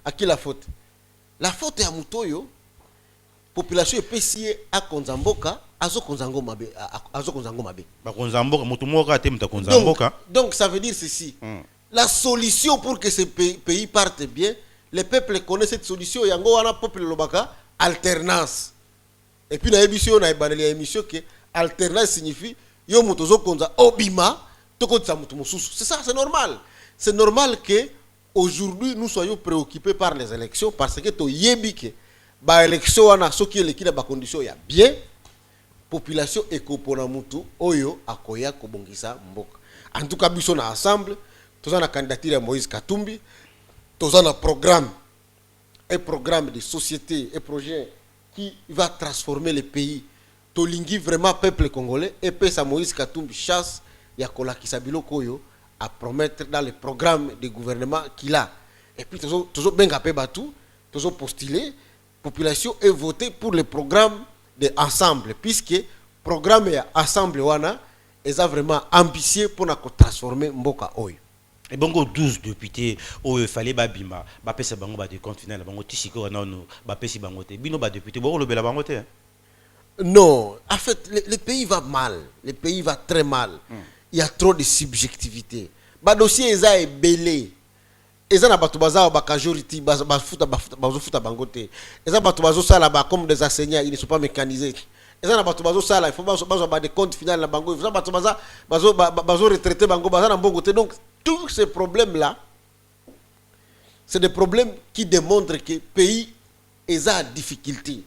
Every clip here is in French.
À qui la faute? La faute est à Mutoyo. Population epesi a konzamboka azo konzango mabe. Donc ça veut dire ceci. La solution pour que ce pays parte bien, les peuples connaissent cette solution. Yango wana peuple lobaka alternance. Et puis na émission na ebaneli émission que alternance signifie yo mutozo konza obima toko tsa mutu mususu. C'est ça, c'est normal. C'est normal que aujourd'hui nous soyons préoccupés par les élections parce que to yebike ba élection wana soki elekina ba condition ya bien population ekopona mutu oyo akoya kobongisa mboka. En tout cas biso na ensemble toza na candidature ya Moïse Katumbi, toza na programme, un programme de société, un projet qui va transformer le pays. Tolingi vraiment peuple congolais et pesa Moïse Katumbi chasse ya kolakisa biloko oyo à promettre dans le programme de gouvernement qu'il a. Et puis toujours benga pe batu, toujours postuler population et voter pour le programme de ensemble puisque programme ya ensemble wana est vraiment ambitieux pour transformer mboka oyo. Et bongo 12 députés où il fallait babima ba pesa bango ba de compte final bango tisiko na no ba pesi bango te bino ba député bo lobela bango te. Non, en fait le pays va mal, le pays va très mal. Il y a trop de subjectivité. Ba dossier eza ebelé. Eza na bato baza ba majorité ba futa bango te. Eza bato bazo sala ba comme des enseignants, ils ne sont pas mécanisés. Eza na bato bazo sala, il faut bazo ba de compte final na bango, il faut bato bazo retraité bango baza na mbongo te. Donc tous ces problèmes-là, c'est des problèmes qui démontrent que le pays est en difficulté.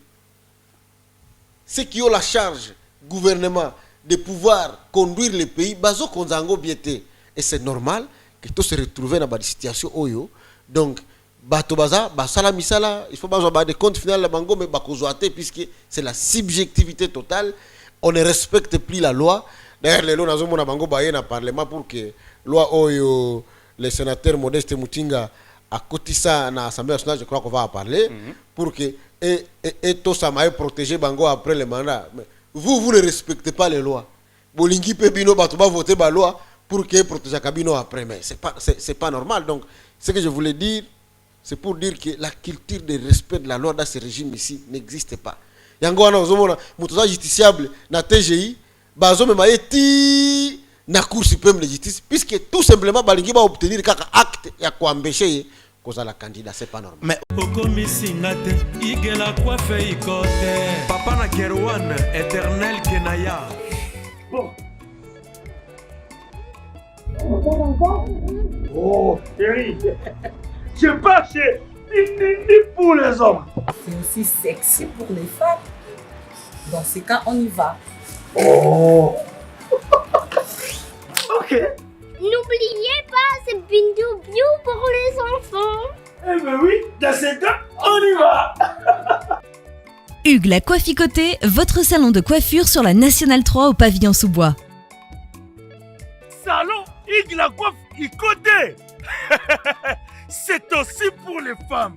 Ceux qui ont la charge, gouvernement, de pouvoir conduire le pays, bazo konzango biete. Et c'est normal que tout se retrouve dans une situation oyo. Donc, bato baza, basala misala, il faut bazo ba de compte final la bango, mais bakozoate, puisque c'est la subjectivité totale. On ne respecte plus la loi. D'ailleurs, les lois nazo mona bango baye na parlement pour que loi oyo le sénateur Modeste Mutinga a cotisa na Assemblée nationale, je crois qu'on va en parler, pour que et tout ça m'a protégé bango après le mandat. Mais vous ne respectez pas les lois. Bolingi pebino batuba voter ba loi pour que protéger kabino après, mais c'est pas normal. Donc ce que je voulais dire, c'est pour dire que la culture de respect de la loi dans ce régime ici n'existe pas. Yango wana ozomona mutoza justiciable na TGI bazo mema eti na Cour suprême de justice puisque tout simplement balingi ba obtenir kaka acte ya kuambeshe koza la candidat, c'est pas normal. Mais okomisingate igela coiffe ikote papa na Kerwan éternel Kenaya. Bon. Oh, chérie, je pas chez ni pour les hommes. C'est aussi sexy pour les femmes. Dans ce cas, on y va. Oh. Ok. N'oubliez pas, c'est Bindou Bio pour les enfants. Eh ben oui, dans ce cas, on y va. Hugues la Coifficoté, votre salon de coiffure sur la Nationale 3 au pavillon sous-bois. Salon Hugues la Coifficoté. C'est aussi pour les femmes.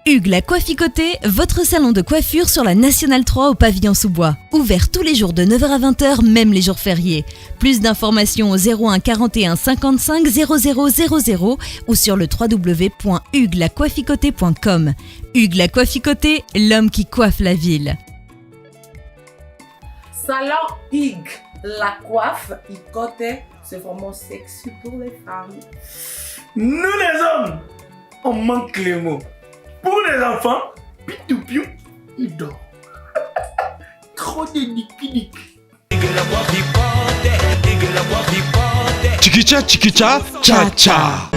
Hugues la Coifficoté, votre salon de coiffure sur la Nationale 3 au pavillon sous-bois. Ouvert tous les jours de 9h à 20h, même les jours fériés. Plus d'informations au 01 41 55 00 00 ou sur le www.huguelacoifficoté.com. Hugues la Coifficoté, l'homme qui coiffe la ville. Salon Hugues la Coifficoté, c'est vraiment sexy pour les femmes. Nous les hommes, on manque les mots. Pour les enfants, pitou-piou, il dort. Trop de niki-niki. Chikicha, chikicha, cha-cha.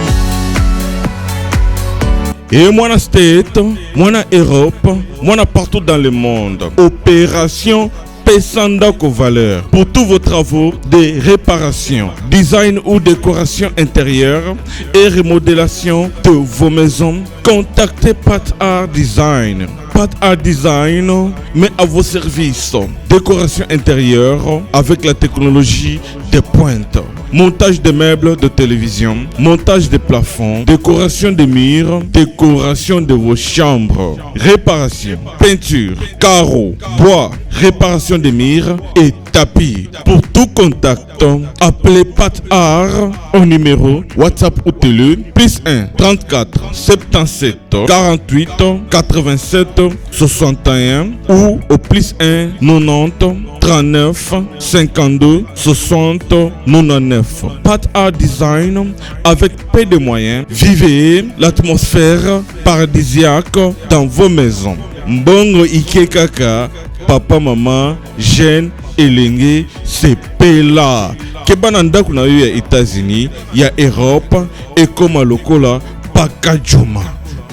Et moi, State, moi, Europe, moi, partout dans le monde. Opération Pesandako Valeur. Pour tous vos travaux de réparation, design ou décoration intérieure et remodélation de vos maisons, contactez Pat Art Design. Pat Art Design met à vos services décoration intérieure avec la technologie de pointe. montage des meubles de télévision, montage des plafonds, décoration des murs, décoration de vos chambres, réparation, peinture, carreaux, bois, réparation des murs et tapis. Pour tout contact, appelez Pat Art au numéro WhatsApp ou télé +1 34 77 48 87 61 ou au +1 90 39 52 60 99. Pat Art Design avec peu de moyens. Vivez l'atmosphère paradisiaque dans vos maisons. Mbongo Ike Kaka, papa, maman, jeune, elenge, c'est pela. Kebana ndaku na yo ya États-Unis, ya Europe, ekoma lokola pakajuma.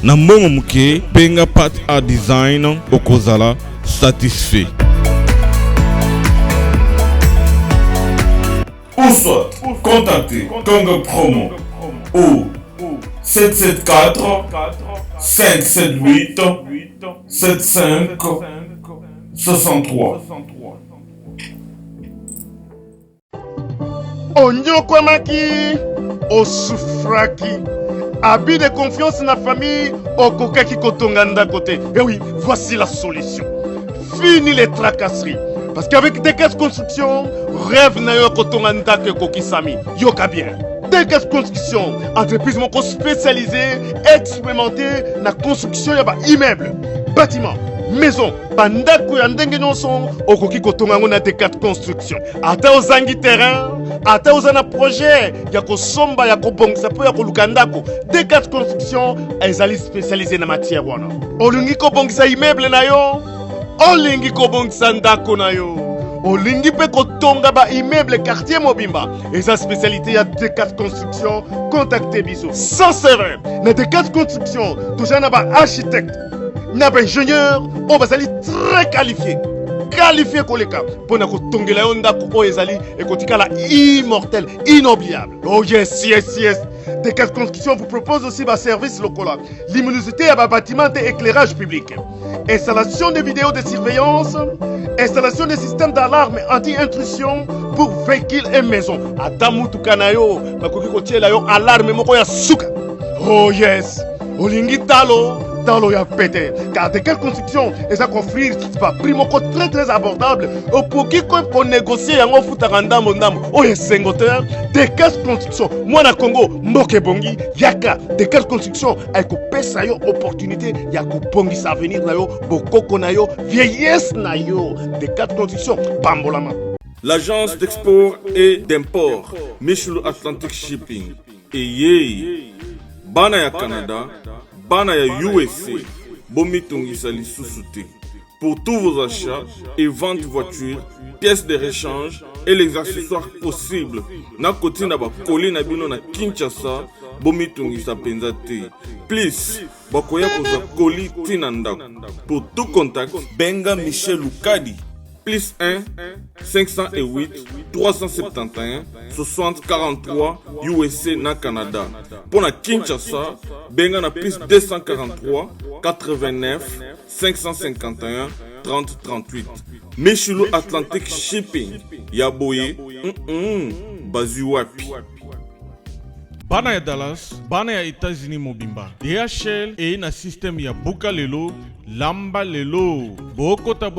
Na mbongo muke, penga Pat Art Design, okozala satisfait. Ou soit, contactez Congo Promo au 774 578 75 63. Onyokwamaki, osufraki. Abus de confiance na famille, okokaki kotonga côté. Et oui, voici la solution. Fini les tracasseries. Parce qu'avec Dekes Construction, rêve na yo kotonga ndako kokisami. Yoka bien. Dekes Construction, entreprise moko spécialisée, expérimentée na construction ya ba immeuble, bâtiment, maison, bandako ya ndenge nyonso, okoki kotonga ngo na Dekes Construction. Ata ozangi terrain, ata ozana projet ya kosomba ya kobongisa po ya koluka ndako, Dekes Construction ezali spécialisée na matière wana. Olingi kobongisa immeuble na yo, olingi kobongisa ndako na yo, olingi pe kotonga ba immeuble quartier mobimba, eza spécialité ya Dekes Construction. Contactez biso sans serveur na Dekes Construction. Toujours na ba architecte, na ba ingénieur, on va aller très qualifié koleka pona kotongela yo ndako oyo ezali ekotikala immortel, inoubliable. Oh yes. Dekes Construction vous propose aussi ba service lokola luminosité à ba bâtiment et éclairage public, installation de vidéos de surveillance, installation de systèmes d'alarme anti-intrusion pour véhicules et maisons. Adamutu kanayo bakoki kotiela yo alarme moko ya suka. Oh yes, olingi talo ya pété. Car Dekes Construction eza offrir pas prix moko très abordable opoki ko négocier yango futaka ndambo oye sengoteur. Dekes Construction mwana Congo mboke bongi yaka. Dekes Construction ayko pesa yo opportunité ya kopongisa avenir na yo, bokoko na yo, vieillesse na yo. Dekes Construction pambolama. L'agence d'export et d'import Michel Atlantic Shipping et bana ya Canada, bana ya USA, bomitungisa lisusu te. Pour tous vos achats et ventes de voitures, pièces de rechange et les accessoires possibles, na koti na ba koli na bino na Kinshasa, bomitungisa penza te. Please, bakoya koza koli tina ndako. Pour tout contact, benga Michel Lukadi. +1 508 371 60 43 USA na Canada. Pour la Kinshasa, benga na +243 89 551 30 38. Michelo Atlantic Shipping. Yaboye, Bazuwapi. Bana ya Dallas, bana ya États-Unis mobimba. DHL et na système ya Buka lelo, Lamba lelo. Bokota,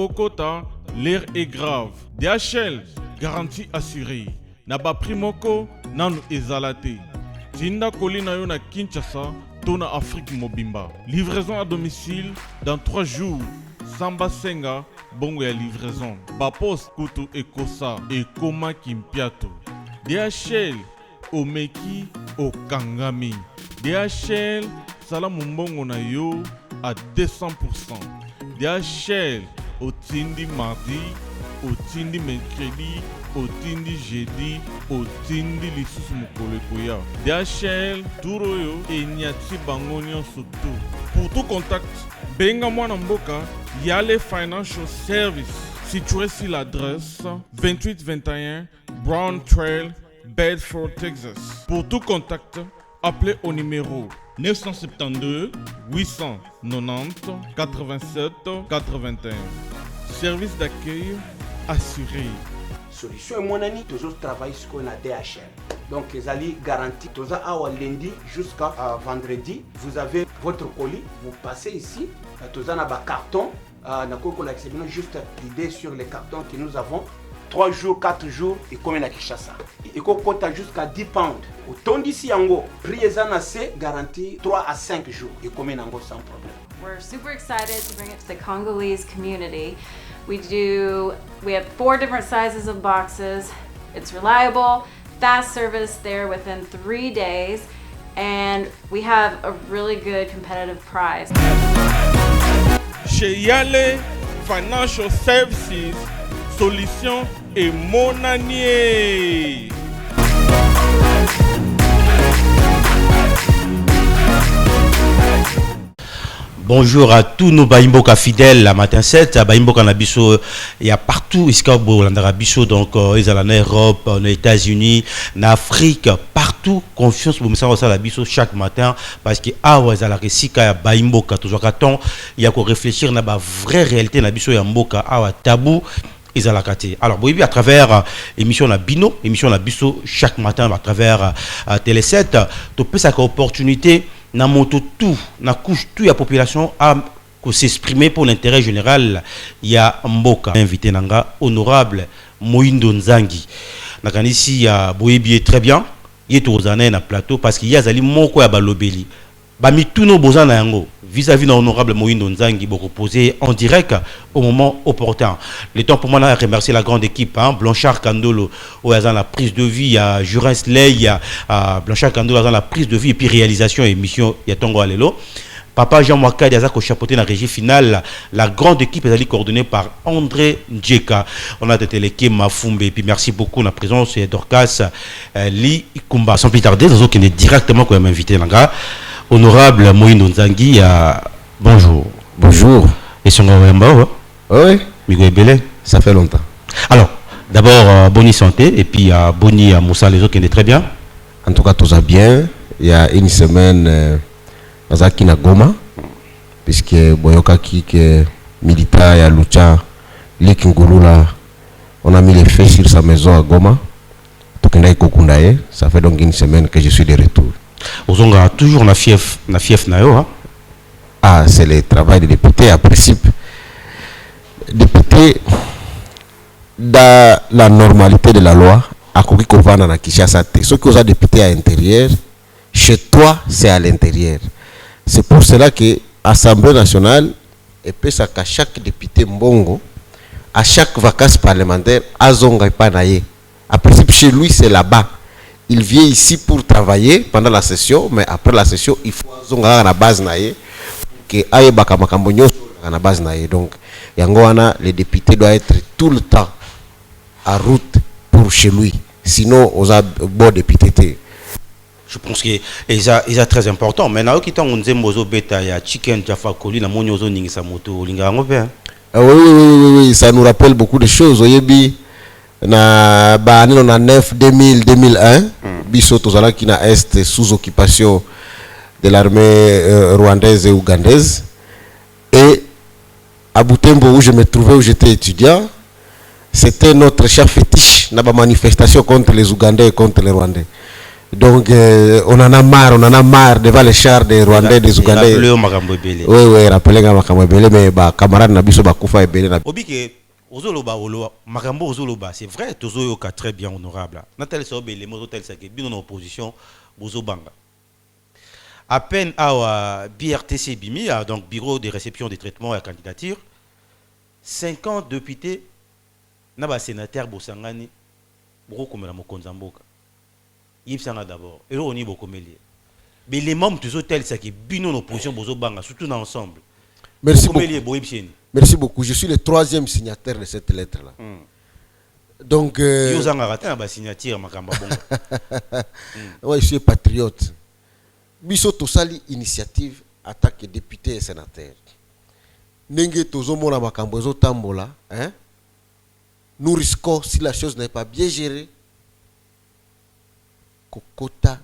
l'air est grave. DHL, garantie assurée. Na ba primoko, nanu ezalate. Tinda kolina yo na Kinshasa, tona Afrique mobimba. Livraison à domicile dans 3 jours. Samba Senga, bongo ya livraison. Bapos Kutu Ekosa et Koma Kimpiato. DHL, Omeki Okangami. DHL Salam Mbongo na yo à 200%. DHL Otindi mardi, Otindi mercredi, Otindi jeudi, Otindi lisusu mokolo ekoya. DHL Turoyo et Nyati Bangonyo surtout. Pour tout contact, benga mwana mboka Yale Financial Service, situé sur l'adresse 2821 Brown Trail, Bedford, Texas. Pour tout contact, appelez au numéro 972 890 87 81. Service d'accueil assuré. solution et mon ami toujours travaille sur qu'on a DHL. Donc les alliés garantis tous à lundi jusqu'à vendredi, vous avez votre colis, vous passez ici, tous en a carton, juste l'idée sur les cartons que nous avons. 3 jours, 4 jours, et comme à Kinshasa. Et qu'on compte jusqu'à 10 pounds. Autant d'ici, prix est garanti 3 à 5 jours, et comme sans problème. We're super excited to bring it to the Congolese community. We have 4 different sizes of boxes. It's reliable, fast service there within 3 days, and we have a really good competitive price. Chez Yale Financial Services, solution et monanier. Bonjour à tous nos Baimboka fidèles, la matin 7, à Baimboka Nabiso, il y a partout, Iskabo, Landarabiso, donc ils sont en Europe, aux États-Unis, en Afrique, partout, confiance pour me savoir ça la biso chaque matin, parce que ils ont la récika Baimboka, toujours à temps, il y a qu'on réfléchir à la vraie réalité, Nabiso Yamboka, tabou. Alors, vous voyez, à travers l'émission La Bino, émission La Bisso, chaque matin, à travers Télé 7, tu peux cette opportunité, na moto tout, na couche tout, la population à s'exprimer pour l'intérêt général. Il y a Mboka, invité Nanga, honorable Moïndo Nzangi. Ici, il y a Boébié très bien, il est aux années na plateau, parce qu'il y a Zali Moko ya Balobeli. Bami tous nos besoins vis-à-vis de l'honorable Moïndo Nzangi reposer en direct au moment opportun. Le temps pour moi de remercier la grande équipe, Blanchard Kandolo, où ils ont la prise de vie, à Jurens Ley, Blanchard Kandolo dans la prise de vie et puis réalisation émission Yatongo Alelo. Papa Jean Mwaka Diazako chapeauté dans la régie finale, la grande équipe est coordonnée par André Ndjeka. On a été l'équipe Mafumbe et puis merci beaucoup de la présence d'Orcas Li Kumba. Sans plus tarder, nous qui est directement comme invité là. Honorable Moïndo Nzangi, bonjour. Bonjour. Et son Wemba, oui. Migo Belé. Ça fait longtemps. Alors, d'abord, bonne santé et puis Boni Moussa, les autres qui est très bien. En tout cas, tout va bien. Il y a une semaine, dans Akina Goma, puisque Boyoka qui est militaire à Lucha, Likingurula, on a mis les faits sur sa maison à Goma. Ça fait donc une semaine que je suis de retour. Vous avez toujours la fief nayo. Ah, c'est le travail des députés à principe. Député, dans la normalité de la loi, à Kokikovana na Kinshasa, ceux qui ont député à l'intérieur, chez toi, c'est à l'intérieur. C'est pour cela que l'Assemblée nationale, et puis ça qu'à chaque député mbongo, à chaque vacances parlementaire, à Zonga et Panaye. À principe, chez lui, c'est là-bas. Il vient ici pour travailler pendant la session, mais après la session, il faut zonga na base naie que aye bakamakambo na base naie. Donc, yangoana, les députés doivent être tout le temps en route pour chez lui. Sinon, on a bon député. Je pense que c'est très important. Mais now kita on mozo beta ya chicken jaffa koli na monyozo ningisa moto linga ngope. Oui, ça nous rappelle beaucoup de choses. Oyebi na ba na 9 2000 2001 biso tozala qui na est sous occupation de l'armée rwandaise et ougandaise, et à Butembo où je me trouvais, où j'étais étudiant, c'était notre chef fétiche na ba manifestation contre les Ougandais et contre les Rwandais. Donc on en a marre devant les chars des Rwandais et des Ougandais. Oui, rappelez Makambo Bele, mais ba camarade na biso ba kufa ebele na Ozoloba Makambo Ozoloba, c'est vrai, Tozoyoka très bien honorable. Natal Sobe, les mots tels que bien en opposition, Bozobanga. À peine à BRTC Bimi, donc Bureau de réception des traitements et candidature, 50 députés, Naba sénateur Bosangani, Boko Mela Mokonzamboka. Yipsanga d'abord, et là on y beaucoup mêlé. Mais les membres de hôtels, c'est que bien en opposition, Bozobanga, surtout dans l'ensemble. Merci beaucoup. Merci beaucoup. Je suis le 3e signataire de cette lettre-là. Donc, oui, je suis patriote. Biso tosali initiative attaque député et sénateur. Nenge tozo mona makambo zo tambola, hein? Nous risquons, si la chose n'est pas bien gérée, kokota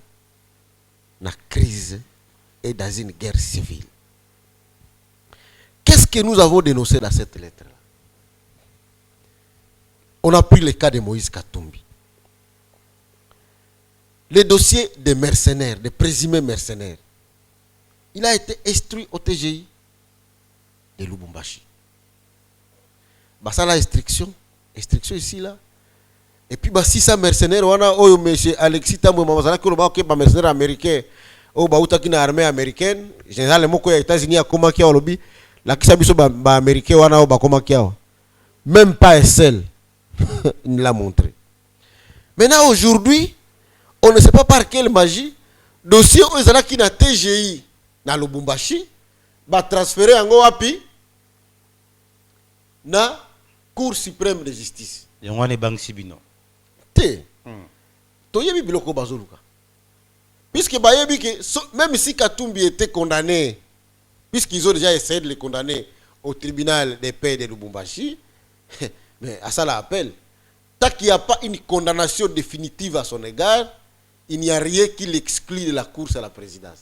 na crise et dans une guerre civile. Qu'est-ce que nous avons dénoncé dans cette lettre-là? On a pris le cas de Moïse Katumbi. Le dossier des mercenaires, des présumés mercenaires, il a été instruit au TGI de Lubumbashi. Ça la instruction ici là. Et puis si ça mercenaire, on a monsieur Alexis Tambo Mamazana qui est un mercenaire américain, ou une armée américaine, généralement aux États-Unis à comment qui a lobby, la qui s'habille américain on a comment qui a. Même pas un seul, il l'a montré. Maintenant aujourd'hui, on ne sait pas par quelle magie, dossier aux États qui n'a TGI dans Lubumbashi, va transférer en Goapi na Cour suprême de justice. Et on est banque Sibino. Té. Toyebi biloko bazoluka. Puisque bayebi que même si Katumbi était condamné, puisqu'ils ont déjà essayé de le condamner au tribunal des paix de Lubumbashi, mais à ça l'appel. Tant qu'il n'y a pas une condamnation définitive à son égard, il n'y a rien qui l'exclut de la course à la présidence.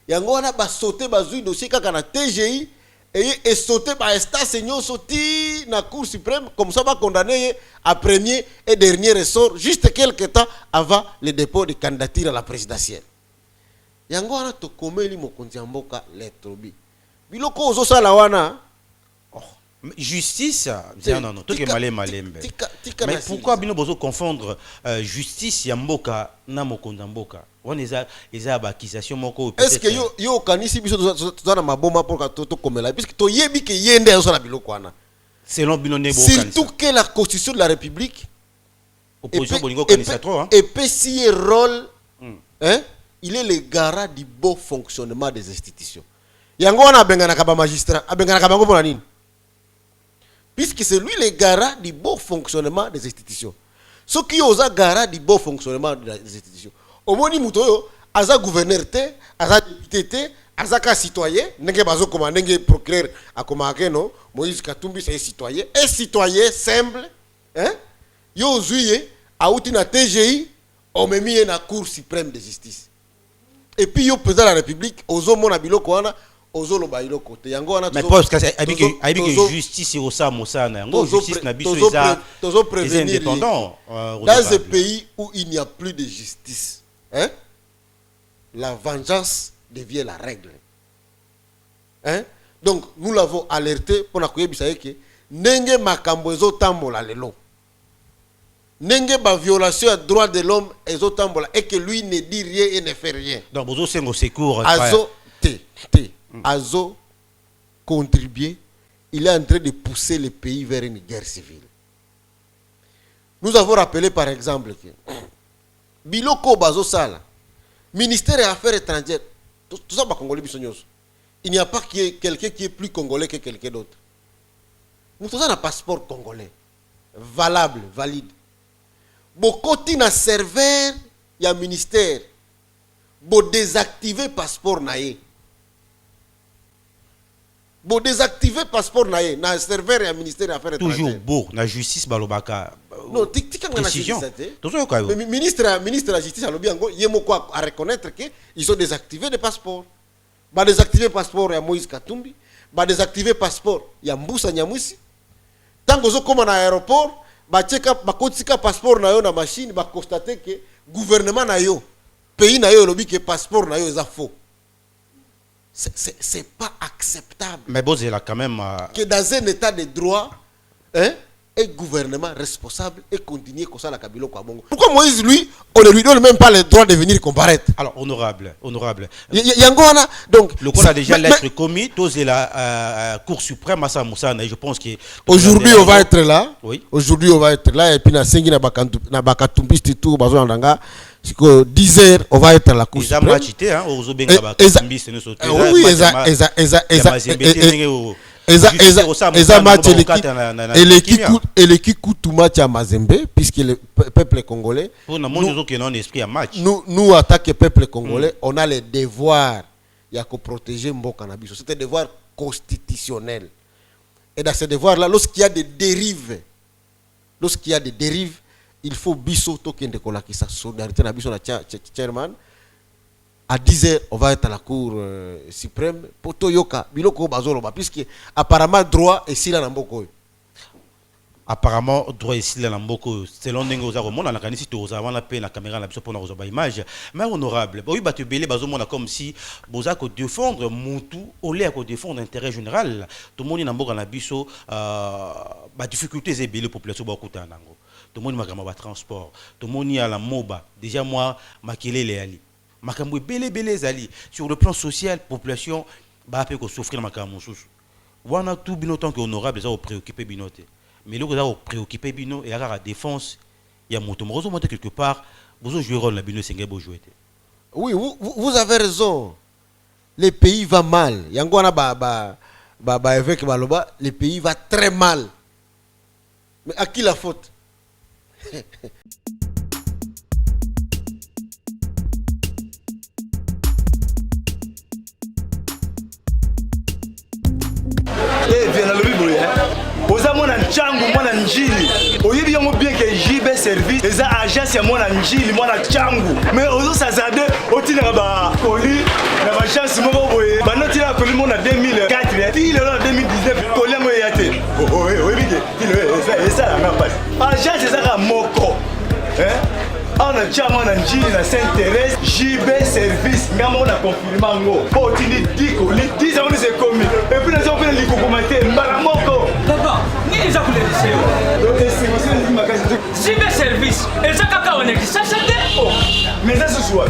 Yango wana ba sauté bazui dossier kaka na TGI et sauté ba instance nyo sauté na Cour suprême comme ça va condamner à premier et dernier ressort juste quelques temps avant le dépôt de candidature à la présidentielle. Yango wana to komeli mokonzi mboka letrobi. Biloko ozo sala wana justice, non, tout est malé malembe. Mais pourquoi bino bozo confondre justice ya mboka na mokonzi mboka? On est à accusation moko. Est-ce que yo kanisi biso tozana maboma pour ka to komela puisque to yebi ke yende yo sala biloko wana. Selon bino nebo surtout que la constitution de la République opposition bolingo kanisa trop hein. Et si rôle hein, il est le garant du bon fonctionnement des institutions. Yango wana bengana ka ba magistrat, abengana ka bango pona nini? Puisque c'est lui le garant du bon fonctionnement des institutions. Ce qui est garant du bon fonctionnement des institutions. Au moni mutoyo, aza gouverneur te, aza député te, aza ka citoyen, nenge bazo koma nenge procureur a komake no, Moïse Katumbi c'est un citoyen simple, hein? Yo zuye, auti na TGI, on me mis na Cour suprême de justice. Et puis yo président de la République, ozo mona biloko wana, mais parce que justice est au Samosana, justice n'a pas indépendant. Dans un pays où il n'y a plus de justice, hein, la vengeance devient la règle. Hein? Donc nous l'avons alerté pour la que nenge makambo ezotambola lelo. Nenge ba violation des droits de l'homme ezotambola et que lui ne dit rien et ne fait rien. Donc bozo sengo secours. Azo contribué, il est en train de pousser le pays vers une guerre civile. Nous avons rappelé par exemple que Biloko Bazo Sala, ministère des Affaires étrangères, tout ça va congolais bisognos. Il n'y a pas quelqu'un qui est plus congolais que quelqu'un d'autre. Nous avons un passeport congolais, valable, valide. Bokoti na serveur, il y a ministère. Bo désactiver passeport naé. Bon désactiver passeport naé na serveur et ministère des Affaires étrangères. Toujours beau na justice balobaka. Non, tika ngana décision. Ministre de la justice a lobby ngo yemo quoi à reconnaître que ils ont désactivé des passeports. Ba désactiver passeport ya Moïse Katumbi, ba désactiver passeport ya Mbusa Nyamwisi. Tango zo koma na aéroport, ba check up ba kotika passeport na yo na machine, ba constater que gouvernement na yo, pays na yo lobby que passeport na yo est faux. C'est pas acceptable. Mais bon, c'est là quand même. Que dans un état de droit, hein, un gouvernement responsable et continuer comme ça la Kabilo Kwabongo. Pourquoi Moïse, lui, on ne lui donne même pas le droit de venir comparaître? Alors, honorable. Yangona, donc. Le coup a déjà l'être commis, tous la Cour suprême à Samoussana, et je pense que. Aujourd'hui, on va être là. Oui. Aujourd'hui, on va être là, et puis, na sengi na bakatumbi, tout, bazo andanga. 10 heures, on va être à la Cour suprême. Et l'équipe coûte tout match à Mazembe, puisque le peuple congolais. Nous attaquons le peuple congolais, on a le devoir de protéger Mboka Nabiso. C'est un devoir constitutionnel. Et dans ce devoir-là, lorsqu'il y a des dérives, il faut biso tokende kolakisa solidarité na biso na chairman. À 10h, on va être à la Cour suprême pour toyoka biloko bazoloba puisque apparemment droit est si là na mboko. apparemment droit ici là mboko selon ndenge oza komona na kanisi to oza wana pe na caméra na biso pona oza ba image mais honorable oui ba te belé bazo mona comme si boza ko défendre mutu au lieu ko défendre intérêt général tout monde na mboka na biso ba difficultés et belé population ba kutana nango tout monde makama ba transport tout monde ya la moba déjà moi makelele ali makambo belé zali sur le plan social population ba pe ko souffrir na makambo susu wana tout bino tant que honorable za préoccupé binote. Mais là, vous avez préoccupé Bino et la défense, il y a mon tomozo monté quelque part, vous jouez rôle la Bino Sengé beau jouer. Oui, vous avez raison. Le pays va mal. Yangwana avec Baloba, le pays va très mal. Mais à qui la faute? Viens le bible, oza mwana nchangu mwana njili oyebi yango bien que JB service eza agence ya mwana njili mwana nchangu mais ozo sazade otinaka ba koli na ba chance moko boye banoti la koli mona 2004 ti le 2019 koli yango ya te oyebi ke eza la ngapasi agence eza ka moko on a déjà mon njili na Saint-Thérèse JB service ngamo na confirmer ngo po tindi diko li 10 ans c'est commis et puis les gens les commenter mbala moko papa ni za kule liseo donc c'est moi c'est magasin JB service et ça kaka on est ça chate mais ça ce soir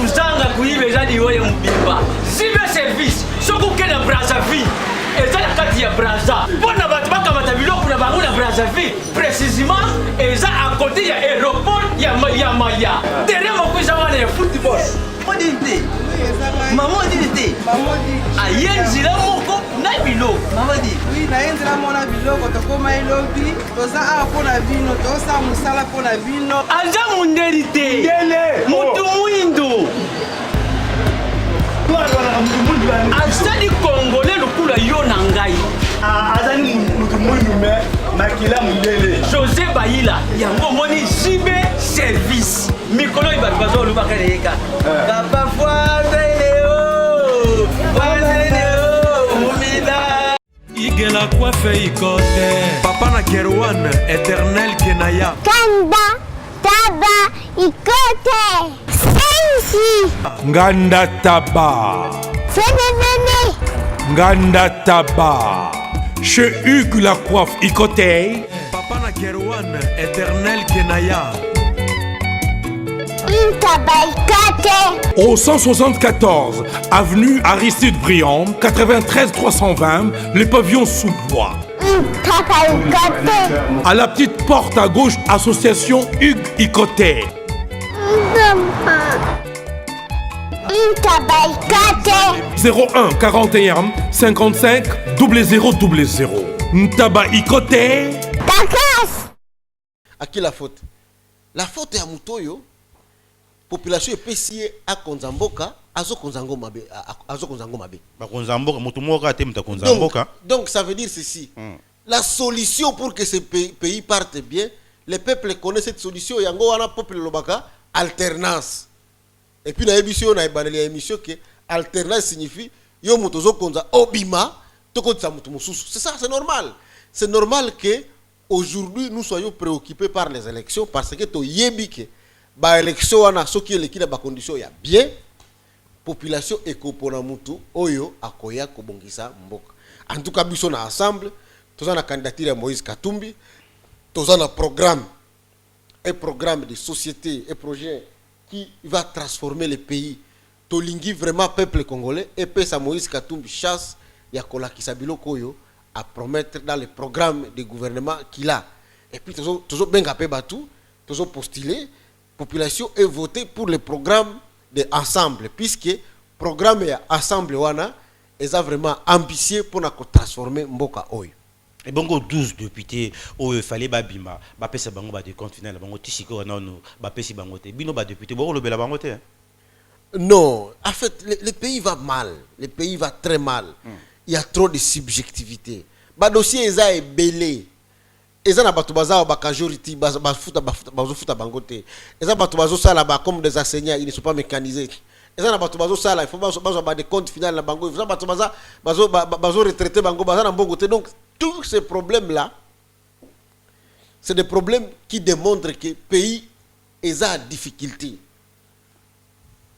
uzanga kuibe jadi wewe mbimba JB service soko kena Brazzaville et ça la carte ya Brazza bona batu bakamata biloko na bango na Brazzaville précisément et ça à côté ya aéroport ya Maya derrière mon cousin wana ya football modité maman dit ayenzila moko na biloko maman dit oui na yenzila mona biloko tokoma elobi toza a pona vino tosa musala pona vino anja mundelité mutu mwindo azali congolais lokula yo na ngai azali mutu mwindu me makila mundele José Bayila yango moni JB service mikolo ibatu bazolobaka leka papa foizeleo umida igela coiffe ikote papa na Kerwan éternel Kenaya Kanda taba ikote sensi Nganda Taba Fenenene Nganda Taba chez Hugues la coiffe Ikote papa na Kerwan éternel Kenaya Au 174 avenue Aristide Briand 93 320 le pavillon sous bois. À la petite porte à gauche association Hugues Ikote. 01 41 55 0000 Ntaba Ikote. À qui la faute? La faute est à Mutoyo. Population epesi a konzamboka azo konzango mabe ba konzamboka mutu moka te muta konzamboka. Donc ça veut dire ceci. La solution pour que ce pays parte bien, le peuple connaît cette solution yango wana peuple lobaka alternance. Et puis na émission na ebaneli émission que alternance signifie yo mutu zo konza obima to konza mutu mususu. C'est ça, c'est normal. C'est normal que aujourd'hui nous soyons préoccupés par les élections parce que to yebike ba élection wana soki elekina ba condition ya bien population ekopona mutu oyo akoya kobongisa mboka. En tout cas biso na ensemble toza na candidature ya Moïse Katumbi, toza na programme, un programme de société, un projet qui va transformer le pays. Tolingi vraiment peuple congolais et pesa Moïse Katumbi chasse ya kolakisa biloko oyo à promettre dans le programme de gouvernement qu'il a. Et puis toujours benga pe batu, toujours postuler population est votée pour le programme de ensemble puisque programme ya ensemble wana est vraiment ambitieux pour transformer mboka oyo. Et bongo 12 députés oyo fallait babima ba pesa bango ba de compte final bango tisiko wana no ba pesi bango te bino ba député bongo lobela bango te. Non, en fait le pays va mal, le pays va très mal. Il y a trop de subjectivité. Ba dossier eza ebelé. Eza na bato baza ba majorité bafuta bango te. Eza bato bazo sala ba comme des enseignants, ils ne sont pas mécanisés. Eza na bato bazo sala, il faut bazo ba de compte final na bango. Eza bato bazo retraité bango baza na mbongo te. Donc tous ces problèmes là c'est des problèmes qui démontrent que le pays est en difficulté.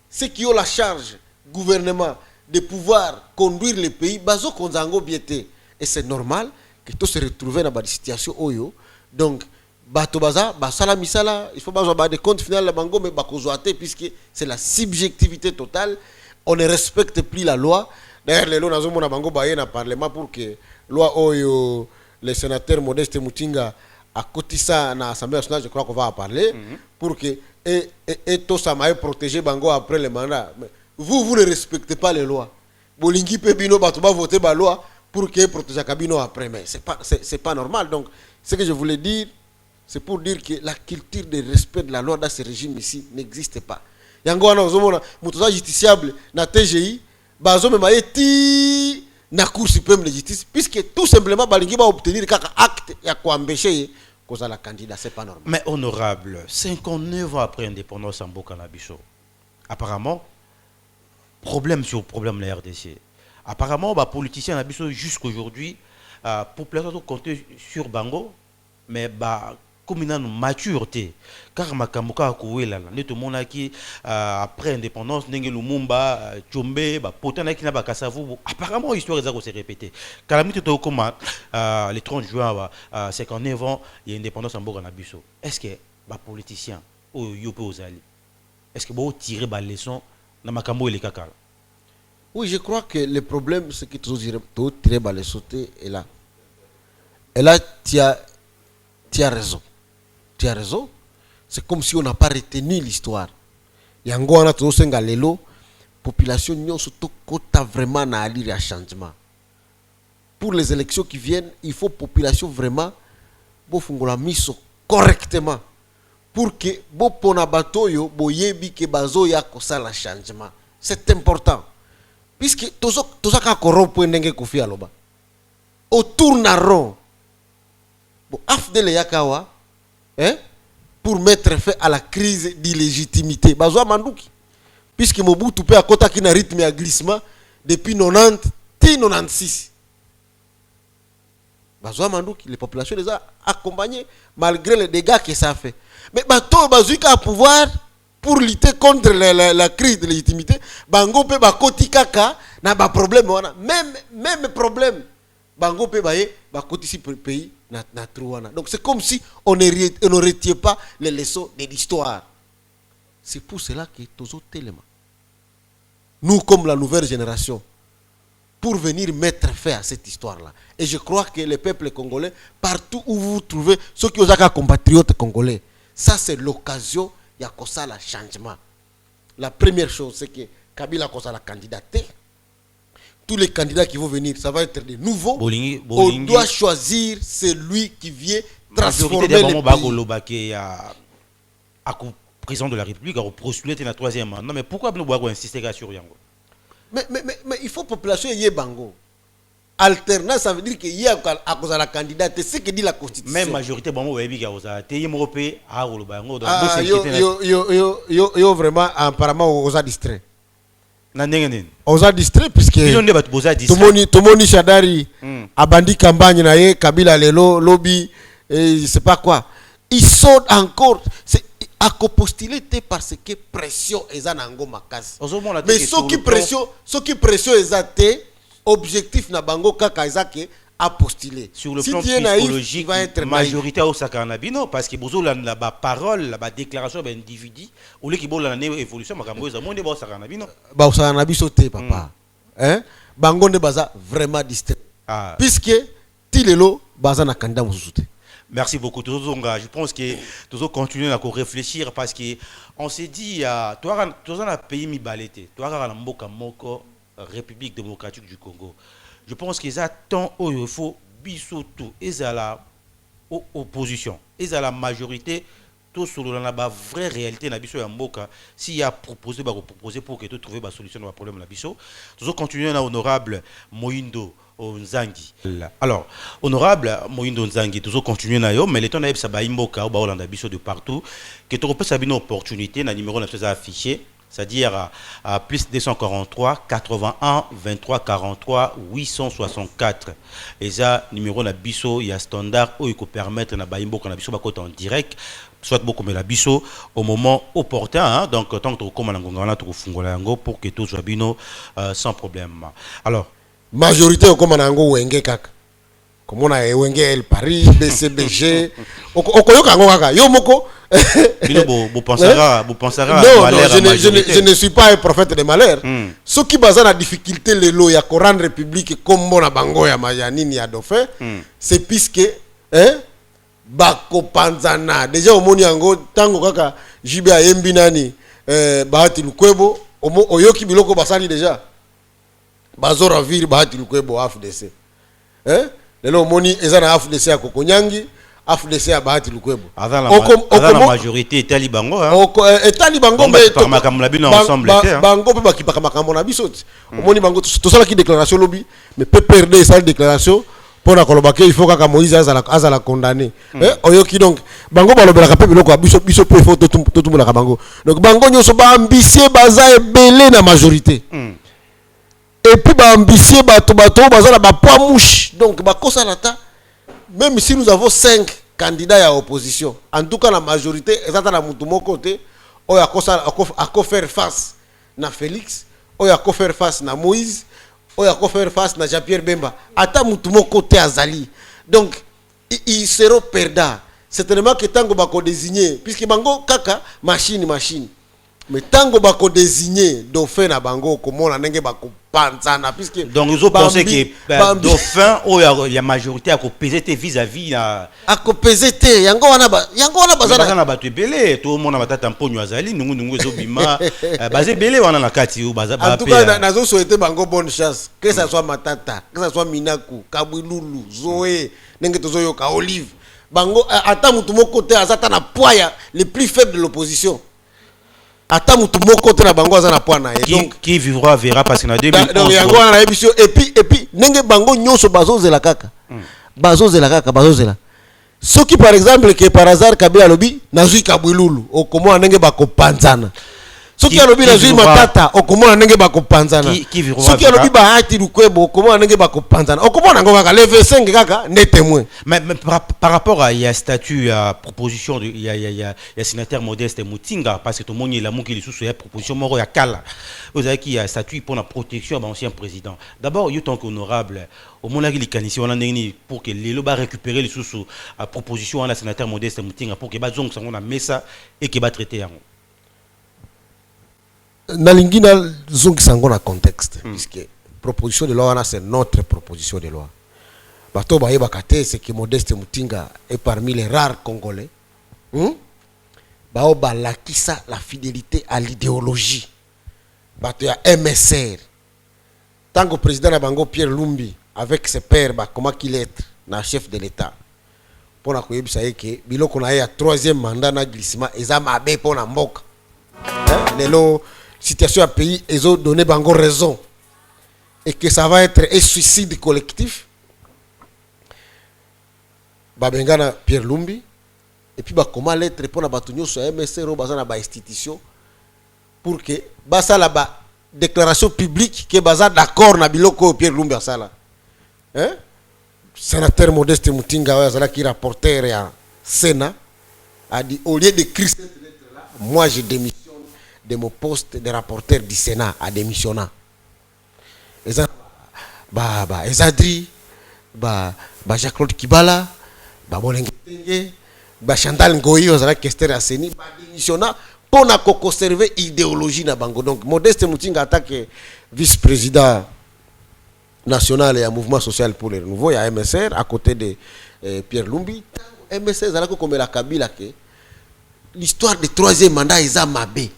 Ceux qui ont la charge, gouvernement, de pouvoir conduire le pays, bazo konzango biete. Et c'est normal que tout se retrouve dans une situation oyo. Donc, bato baza, basala misala, il faut bazo des comptes finaux la bango, mais bakozoate, puisque c'est la subjectivité totale. On ne respecte plus la loi. D'ailleurs, les lois dans un bango baye na parlement pour que loi oyo, le sénateur Modeste Mutinga a cotisé dans l'Assemblée nationale, je crois qu'on va en parler, pour que et tout ça m'a protégé bango après le mandat. Mais vous ne respectez pas les lois. Bolingi Pebino Batouba voter la loi pour que protéger Kabino après. Mais c'est pas normal. Donc, ce que je voulais dire, c'est pour dire que la culture de respect de la loi dans ce régime ici n'existe pas. Yango wana ozomona mutoza justiciable na TGI, bazo memaye ti na Cour suprême de justice, puisque tout simplement balingi va obtenir kaka acte ya kuambeshe cause la candidat, c'est pas normal. Mais honorable, 59 ans après l'indépendance en Mboka na biso, apparemment problème sur problème la RDC. Apparemment les politiciens na biso jusqu'aujourd'hui population compter sur bango, mais comme une maturité car makamboka akouela là tout monde qui après indépendance ndenge Lumumba Tchombe potana qui na bakasavu apparemment histoire ça se répéter calamité to comme le 30 juin 59 ans il y a indépendance en Mboka na biso. Est-ce que les politiciens yo pe ozali est-ce que bo tirer ba leçon na makambo ele kakala? Oui, je crois que le problème c'est que tout tirer ba leçon est là. Et là tu as raison. Tu as raison. C'est comme si on n'a pas retenu l'histoire. Yango wana tosenga lelo population nyonso to kota vraiment na alire à changement. Pour les élections qui viennent, il faut population vraiment bo fungola miso correctement pour que bo pona batoyo bo yebi ke bazo ya kosala changement. C'est important. Puisque tozo ka corrompre ndenge kofi aloba. Au tourne rond. Bon afdele yakawa pour mettre fin à la crise d'illégitimité. Bazwa Manduki. Puisque Mobutu peut à qui na rythme à glissement depuis 90 et 96. Bazwa Manduki, les populations les a accompagnés malgré les dégâts que ça fait. Mais Bato Bazuika a pouvoir pour lutter contre la crise de légitimité. Bango pe bakoti kaka na ba problème wana. Même problème. Bango pe baye bakoti si pays. Donc c'est comme si on ne retient pas les leçons de l'histoire. C'est pour cela que tous autres éléments, nous comme la nouvelle génération, pour venir mettre fin à cette histoire-là. Et je crois que les peuples congolais, partout où vous vous trouvez, ceux qui ont des compatriotes congolais, ça c'est l'occasion, il y a comme ça le changement. La première chose, c'est que Kabila a la candidature. Tous les candidats qui vont venir, ça va être des nouveaux. On doit choisir celui qui vient transformer le pays. Président de la République a postulé dans la troisième mandat. Non, mais pourquoi nous devons insister sur Yango? Mais il faut que la population ait bango. Alternance, ça veut dire qu'il y a à cause de la candidate. C'est ce que dit la Constitution. Même majorité, bon, yo vraiment apparemment aux a distrait. Aux a distrait puisque tout le monde Shadari a bandi campagne na ye Kabila lelo lobby et je sais pas quoi. Ils sont encore à postuler parce que pression est en ango makas. Mais ce qui pression est objectif na bango kaka ezake à postuler. Sur le plan psychologique, la majorité au Sakanabino, parce que vous avez la parole, la déclaration d'individu, ou les qui ont la évolution, ma campagne, monde est au Sakanabino. Bah, au Sakanabino, sauté, papa. Hein? Bango ne baza vraiment distrait. Puisque, Tilelo, baza na kanda moussouté. Merci beaucoup. Je pense que nous allons continuer à réfléchir parce qu'on s'est dit, toi, tu as un pays mi balété, toi, tu as un Mboka Moko, République démocratique du Congo. Je pense qu'ils attendent il faut bisoto et à la opposition et à la majorité tout sur la vraie réalité na biso ya mboka s'il y a proposé pour que tu trouver la solution à problème la biso toujours continuer à honorable Moindo Nzangi. Alors honorable Moindo Nzangi toujours continuer na yo mais les temps na ça ba mboka ou ba Hollande biso de partout que tu repères ça une opportunité na numéro na affiché c'est-à-dire à plus 243 81 23 43 864. Et ça, numéro na biso, il y a standard où il peut permettre na baimbo qu'on a biso bakota en direct, soit beaucoup mais la biso au moment opportun, hein? Donc tant que comme on tout fungola yango pour que tout soit bino sans problème. Alors, majorité au comme on wenge kaka. Comme on a wenge El Paris, BCBG, okoyoka ngo kaka. Yo moko vous pensera non, je ne suis pas un prophète de malheur. Ceux qui basent la difficulté le lo ya rendre République comme mon bango ya mayanini ya dauphin, c'est puisque bako panzana déjà au moni yango tango kaka jibe ayembi nani Bahati Lukwebo oyoki biloko basali déjà bazora viri Bahati Lukwebo AFDC lelo moni ezana AFDC ya Kokonyangi AFDC ya Bahati Lukwebo la majorité est talibango etali bango mais bango pe bakipaka makambo na biso omoni bango tosala ki déclaration lobby mais peut perdre sa déclaration pour la colobake il faut que Moïse azala condamné oyoki donc bango balobelaka pe biloko biso pe faut tout monde bango donc bango nyoso ba ambitieux baza ebele na majorité et puis ba ambitieux bato bazala ba poids mouche donc ba kosa lata même si nous avons 5 candidats à opposition en tout cas la majorité ezata na mutu moko te oya kosa ako faire face na Félix oya ko faire face na Moïse oya ko faire face na Jean-Pierre Bemba ata mutu moko te azali donc ils seront perdants certainement que tango bako désigner puisque bango kaka machine mais tango bako désigner dauphin na bango komona ndenge bako panzana puisque donc nous pensons que dauphin il y a majorité à peser vis-à-vis à peser yango wana bazana na bato belé tout le monde batata mponyo azali nungu ezobima bazé belé wana na kati ou baza en tout cas nazo souhaiter bango bonne chance que ça soit Matata que ça soit Minaku Kabwilulu Zoé ndenge tozoyoka Olive bango ata mutu moko te azata na poya les plus faibles de l'opposition ata mutu moko te na bango aza na poa na donc qui vivra verra parce que na 2011 donc yango na ebiso et puis ndenge bango nyonso bazozela kaka bazozela soki par exemple que par hasard Kabila lobi nazui Kabwilulu okomona ndenge bakopanzana soki alobi nazui Matata okomona ndenge bakopanzana soki alobi Bahati Lukwebo okomona ndenge bakopanzana okomona ngo kaka le V5 kaka ne témoin mais par rapport à il y a statut à proposition il y a sénateur Modeste Mutinga parce que tout le monde il a mon qui sous ya proposition moro ya kala vous avez qui a statut pour la protection de l'ancien président d'abord il tant qu'honorable au moment où il canisi on a pour que les loba récupérer les sous à proposition à la sénateur Modeste Mutinga pour que ba zong sango na mesa et que ba traiter yango nalingi na zongisa ngo na contexte puisque proposition de loi c'est notre proposition de loi bato bayebaka te c'est que Modeste Mutinga est parmi les rares Congolais bao balakisa la fidélité à l'idéologie bato ya MSR tango président na bango Pierre Lumbi avec ses pairs comment qu'il est na chef de l'État pour na koyebisa que biloko na ya 3e mandat na glissement eza mabe pour na mboka lelo situation à pays ils ont donné bango raison et que ça va être un suicide collectif babengana Pierre Lumbi et puis comment l'être pour na batunyo sur MSR ou bazana ba institution pour que basa la ba déclaration publique que baza d'accord na biloko Pierre Lumbi asala sénateur Modeste Mutinga azala qui rapporteur ya Sénat a dit au lieu d'écrire cette lettre là moi je démissionne de mon poste de rapporteur du Sénat à démissionnant. Ezadri, Jacques-Claude Kibala, Bolenge, Chantal Ngoyi, Ozala Kester Asseni, démissionnant pour na conserver idéologie na bango. Donc Modeste Mutinga attaque vice-président national et un mouvement social pour le renouveau, il y a MSR à côté de Pierre Lumbi. MSR zala ko comme la Kabila que l'histoire du 3e mandat est mabé.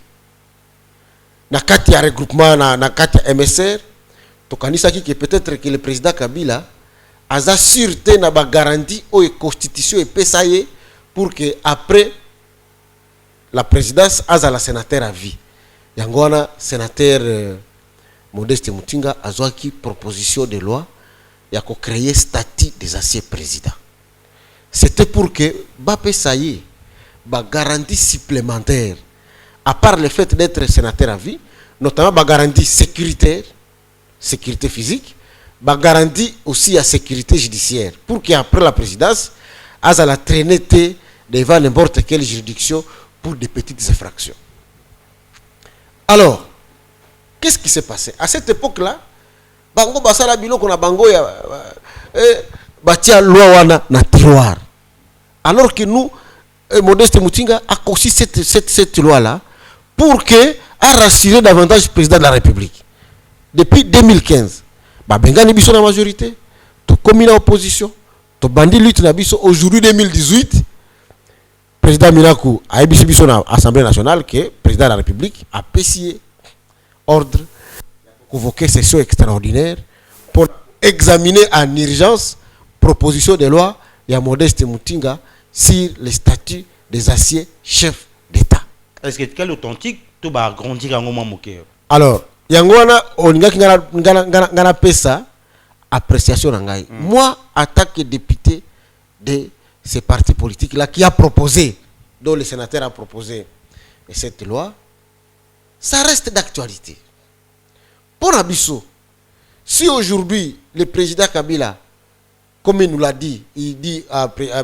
Na kati ya regroupement na kati ya MSR tokanisa ki peut-être que le président Kabila aza sûreté na ba garantie o constitution et pesaye pour que après la présidence aza la sénateur à vie yango wana sénateur Modeste Mutinga azwaki proposition de loi ya ko créer statut des anciens présidents c'était pour que ba pesaye ba garantie supplémentaire à part le fait d'être sénateur à vie, notamment la garantie sécuritaire, sécurité physique, la garantie aussi la sécurité judiciaire, pour qu'après la présidence, à la traîner devant n'importe quelle juridiction pour des petites infractions. Alors, qu'est-ce qui s'est passé? À cette époque-là, bango basala biloko na bango ya batia loi wana na tiroir. Alors que nous, Modeste Mutinga a conçu cette loi-là pour que a rassurer davantage le président de la République. Depuis 2015, bengani biso na majorité, to komi na opposition, to bandi lutte na biso. Aujourd'hui 2018, président Minaku a ébisu biso na Assemblée nationale que le président de la République a pécié ordre convoquer session extraordinaire pour examiner en urgence proposition de loi ya Modeste Mutinga sur le statut des anciens chefs d'État. Est-ce que quel authentique tout va grandir en moment moqué? Alors, yangwana oningaki ngana pesa appréciation na ngai. Moi, en tant que député de ces partis politiques là qui a proposé, dont le sénateur a proposé cette loi, ça reste d'actualité. Pour Abisso, si aujourd'hui le président Kabila, comme il nous l'a dit, il dit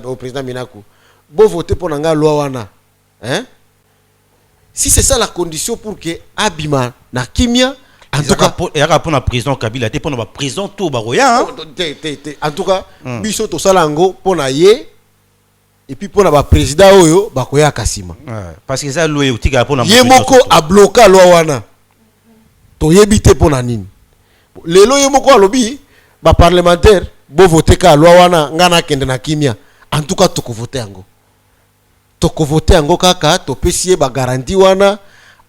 au président Minaku, bon voter pour la loi wana, hein? Si c'est ça la condition pour que Abima na Kimia, en tout cas, il y a pour la prison Kabila, pour la prison tout baroya. En tout cas, biso to salango pour na ye et puis pour la président oyo bakoya kasima. Parce que ça loi utika pour na yemoko a bloqué loi wana. To yebite pour na nini. Lelo yemoko alobi ba parlementaire bo voter ka loi wana ngana kende na Kimia. En tout cas to ko voter yango. Toko voter yango kaka to pesie ba garantie wana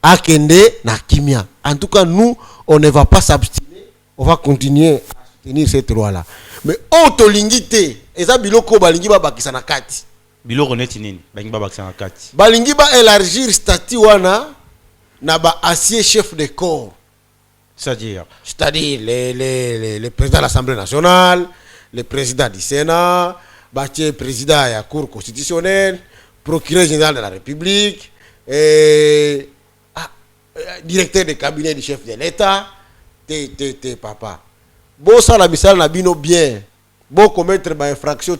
akende na Kimia. En tout cas nous on ne va pas s'abstenir, on va continuer à soutenir cette loi là. Mais auto lingité eza biloko balingi ba bakisa na kati. Biloko neti nini balingi ba bakisa na kati. Balingi ba élargir statut wana na ba ancien chef de corps. C'est-à-dire les présidents de l'Assemblée nationale, le président du Sénat, le président de la Cour constitutionnelle, procureur général de la République, directeur de cabinet du chef de l'État, papa. Bon ça la misale na bino bien, bon commettre ba infraction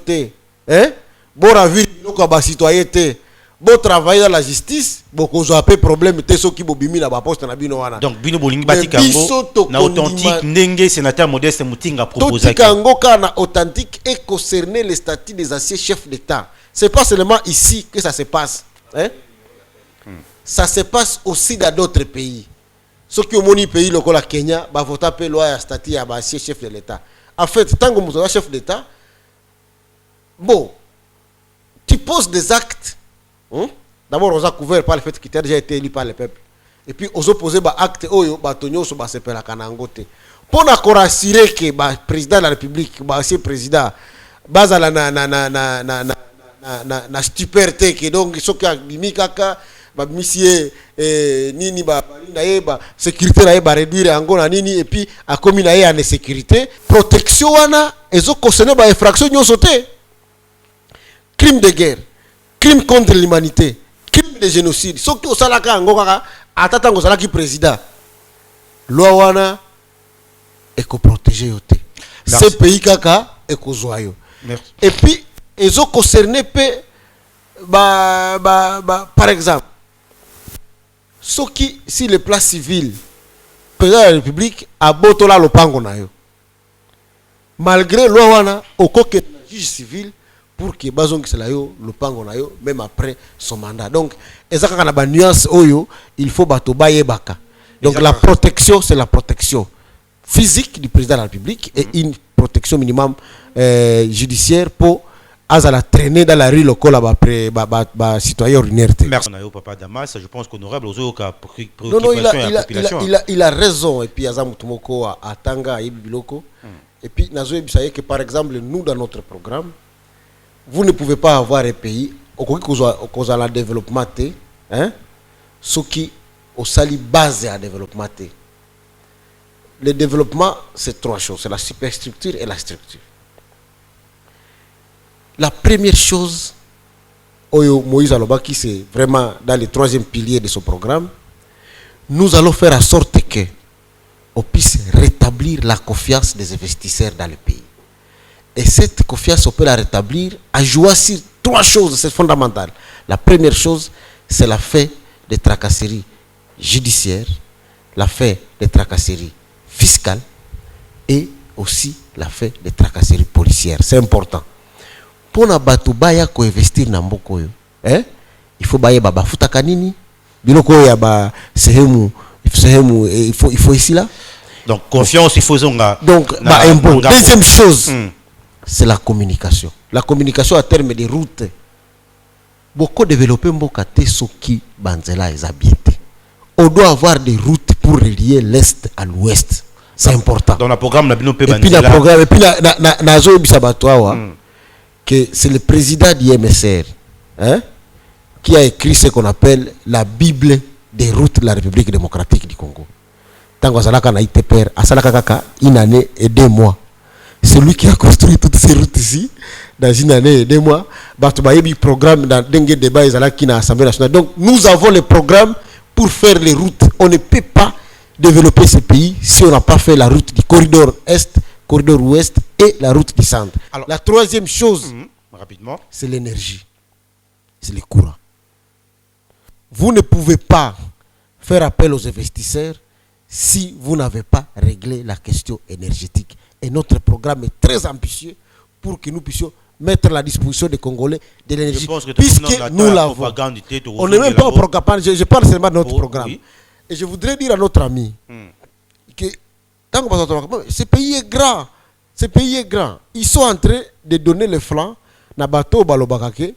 hein? Bon ravir bino ba citoyenneté, bon travailler dans la justice, bon ko zo apé problème te so ki bobimi na ba poste na bino wana. Donc bino bolingi batikango na authentique ndenge sénateur Modeste Mutinga proposé. Kango kana authentique et concerner les statuts des anciens chefs d'État. C'est pas seulement ici que ça se passe, hein? Ça se passe aussi dans d'autres pays. Ceux qui ont mon pays, le Kenya, va voter pour loi à statut à ancien chef de l'État. En fait, tant que vous êtes chef d'État, bon, tu poses des actes. Hein? D'abord, on a couvert par le fait que tu as déjà été élu par le peuple. Et puis, on a posé des actes, oyo, batonyo, so basepe la kanangote. Pour nous rassurer que le président de la République, le ancien président, base à na stupérité que donc ce qui a mis kaka ba monsieur nini ba ba sécurité na ba réduire en gona nini et puis a commis na en sécurité protection wana ezo concerner ba infraction nyoso te, crime de guerre, crime contre l'humanité, crime de génocide, ce qui osalaka ngo kaka atata ngo salaki président loi wana eko protéger yote ce pays kaka eko zoyo. Et puis ils ont concerné par exemple ceux qui si le plan civil président de la République a botola lopango na yo malgré loi wana okoke juge civil pour que bazongi cela yo lopango na yo même après son mandat. Donc ezaka na ba nuance oyo il faut bato baye baka. Donc la protection c'est la protection physique du président de la République et une protection minimum judiciaire pour la traîner dans la rue locale après citoyen ordinaire. Merci papa Damas, je pense qu'honorable aux préoccupations de la population. Il a raison et puis Azamutumoko a Tanga et Biloko. Et puis nazo ebisaye que par exemple nous dans notre programme vous ne pouvez pas avoir un pays au cause la développement hein ce qui au sali base à développement. Le développement c'est trois choses, c'est la superstructure et la structure. La première chose, Oyo Moïse Alobaki, c'est vraiment dans le troisième pilier de son programme. Nous allons faire en sorte que on puisse rétablir la confiance des investisseurs dans le pays. Et cette confiance, on peut la rétablir en jouant sur 3 choses, c'est fondamental. La première chose, c'est la fin des tracasseries judiciaires, la fin des tracasseries fiscales et aussi la fin des tracasseries policières. C'est important. Pour na batu baya ko investir na mboko yo, il faut baye baba futa kanini, biloko ya ba sehemu il faut ici là. Donc confiance, il faut zonga. Donc deuxième chose, c'est la communication. La communication à terme des routes. Beaucoup développé mboka te soki banzela ezabiete. On doit avoir des routes pour relier l'est à l'ouest. C'est important. Dans le programme na bino pe banzela. Et puis le programme et puis na zo bisabatwa que c'est le président du MSR qui a écrit ce qu'on appelle la Bible des routes de la République démocratique du Congo. Tango azalaka na ITPR, asalaka kaka une année et 2 mois. C'est lui qui a construit toutes ces routes ici dans une année et 2 mois. Batubayebi programme dans dengue débat ezalaki na Assemblée nationale. Donc nous avons le programme pour faire les routes. On ne peut pas développer ce pays si on n'a pas fait la route du corridor est, corridor ouest et la route du centre. Alors, la troisième chose, rapidement, c'est l'énergie. C'est le courant. Vous ne pouvez pas faire appel aux investisseurs si vous n'avez pas réglé la question énergétique. Et notre programme est très ambitieux pour que nous puissions mettre à la disposition des Congolais de l'énergie. Puisque nous l'avons. On n'est même pas au programme. Je parle seulement de notre programme. Oui. Et je voudrais dire à notre ami que ce pays est grand. Ce pays est grand. Ils sont en train de donner le flanc. Nabato balobakake.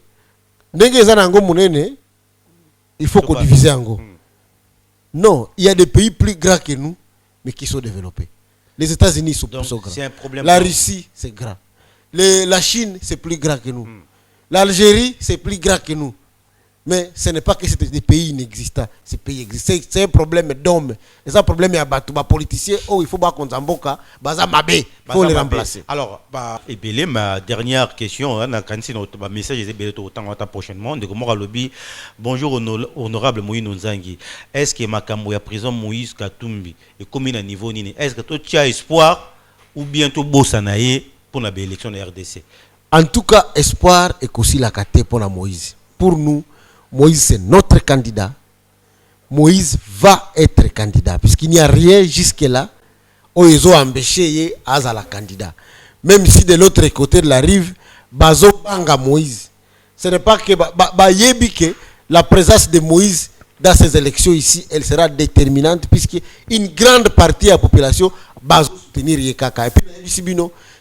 Il faut qu'on divise en go. Non, il y a des pays plus grands que nous, mais qui sont développés. Les États-Unis sont plus grands. La Russie, c'est grand. La Chine, c'est plus grand que nous. L'Algérie, c'est plus grand que nous. Mais ce n'est pas que c'est des pays inexistants. Ces pays existent. C'est un problème d'hommes. C'est un problème de politiciens. Oh, il faut pas qu'on s'emboque. Il faut les remplacer. Alors, et ma dernière question, notre message est autant prochainement. Bonjour, honorable Moïse Nzangi. Est-ce que Makambo ya prison Moïse Katumbi est comme à niveau nini? Est-ce que tu as espoir ou bientôt Bossanaye pour la élection de la RDC? En tout cas, espoir est aussi la carte pour la Moïse. Pour nous, Moïse, c'est notre candidat. Moïse va être candidat. Puisqu'il n'y a rien jusque-là où ils ont empêché à la candidat. Même si de l'autre côté de la rive, Bazo Banga Moïse. Ce n'est pas que la présence de Moïse dans ces élections ici, elle sera déterminante. Puisqu'une grande partie de la population va soutenir Yekaka. Et puis,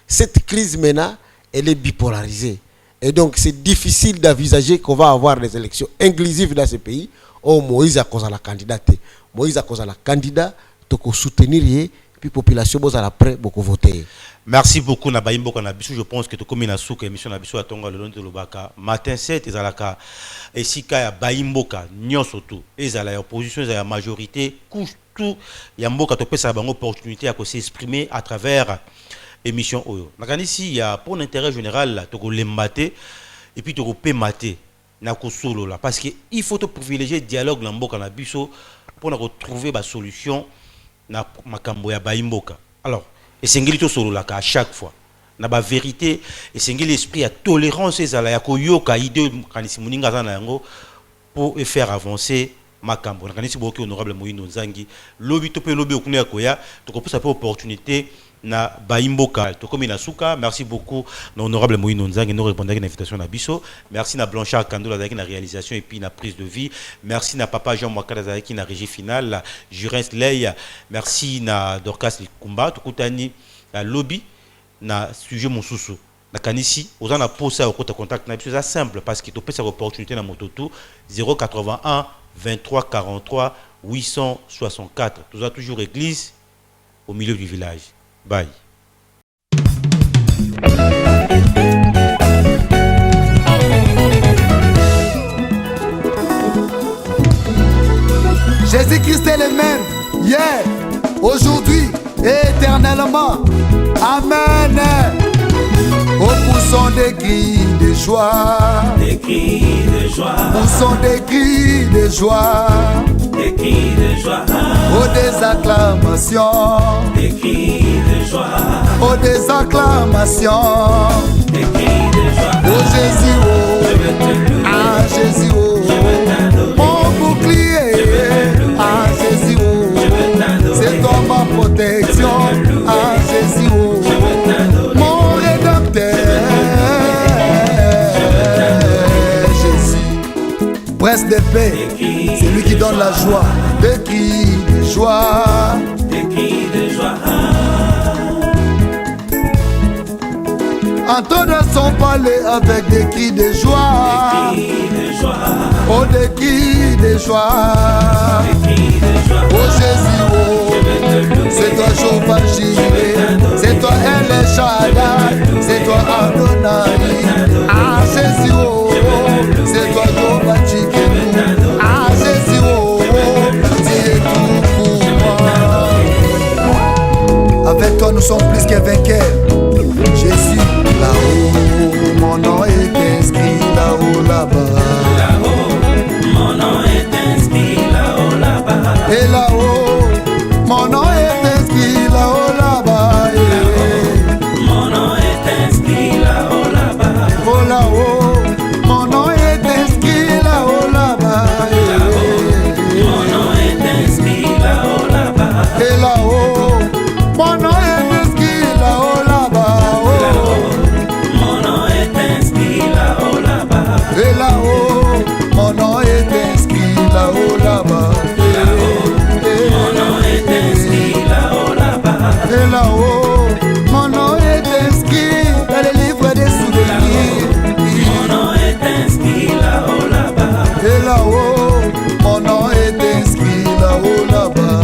cette crise maintenant, elle est bipolarisée. Et donc, c'est difficile d'envisager qu'on va avoir des élections inclusives dans ce pays. Oh, Moïse a cause à la candidate. Moïse a cause à la candidat. Donc, soutenir, puis la population va après beaucoup voter. Merci beaucoup, Nabaïmbo Kanabisu. Je pense que tu comme une souka émission Nabisu à Tonga le long de l'Obaka. Matin 7, Ezalaka. Et si Kaya Baïmboka, Nyon surtout. Ezala, opposition, Ezala, majorité, couche tout. Yamboka, tu peux savoir une opportunité à s'exprimer à travers émission Oyo. Ici, il y a pour l'intérêt général, tu peux mater et puis tu peux mater. Solo là. Parce qu'il faut te privilégier le dialogue Lamboka Nabisu pour retrouver la solution na Makambo ya Baïmboka. Alors, et c'est un solo là à chaque fois. Na ba vérité et c'est un esprit à tolérance et ya koyoka idée kanisi muninga za na yango pour faire avancer Makambo. Kanisi boki honorable Moïse Nzangi lobi to pe lobi okunia koya to ko ça opportunité na Baïmboka to comme na suka. Merci beaucoup honorable Moïse Nzangi nous répondre à l'invitation na biso. Merci na Blanchard Kandola avec la réalisation et puis na prise de vie. Merci na papa Jean Mwakala avec la régie finale, Jurens Ley. Merci na Dorcas Kumba to kutani la lobby na sujet Monsusu. Na kanisi aux en posa au contact na c'est simple parce que tu peux cette opportunité na mototo 081 23 43 864. Tu as toujours église au milieu du village. Bye. Jésus-Christ est le même, hier, aujourd'hui et éternellement. Amen. poussons des cris de joie, des cris de joie, poussons des cris de joie, des cris de joie, oh des acclamations, des cris de joie, oh des acclamations, des cris de joie, oh Jésus, oh, ah Jésus, oh, mon bouclier, ah Jésus, oh, c'est toi ma protection, ah Jésus, oh, mon rédempteur, Jésus, prince de paix, c'est lui qui donne la joie, des cris de joie, des cris de joie. Entendre son palais avec des cris de joie, oh des cris de joie, oh Jésus, oh, c'est toi Jehovah Jireh, c'est toi El Shaddai, c'est toi Adonai, ah Jésus, oh, c'est toi Jehovah Tsidkenu, ah Jésus, oh, tu es tout pour moi. Avec toi nous sommes plus que vainqueurs, Jésus. Là-haut, mon nom est inscrit là-haut, là-bas. Là-haut, mon nom est inscrit là-haut, là-bas. Et là-haut, mon nom est inscrit là-haut, là-bas. Mon nom est inscrit là-haut, là-bas. Oh là-haut, mon nom est inscrit là-haut, là-bas. Là-haut, mon nom est inscrit là-haut, là-bas. Et là-haut, mon nom est inscrit là-haut, là-bas. Et là-haut, mon nom est inscrit là-haut, là-bas. Mon nom est inscrit là-haut, là-bas. Et là-haut, mon nom est inscrit dans le livre des souvenirs. Mon nom est inscrit là-haut, là-bas. Et là-haut, mon nom est inscrit là-haut, là-bas.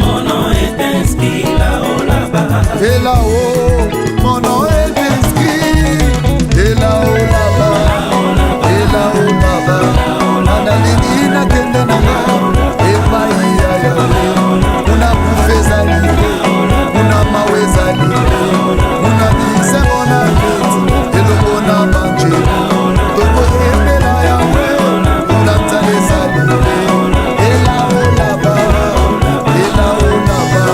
Mon nom est inscrit là-haut, là-bas. Et là-haut, mon nom est inscrit. Et là-haut, là-bas. Et là-haut, là-bas. Analini na kende na nga. Eba iya ya. Una kufezali. Una mawezali. Una kisebona beti. Elobona banje. Toko embela ya we. Una talezali. Et là-haut, là-bas. Et là-haut, là-bas.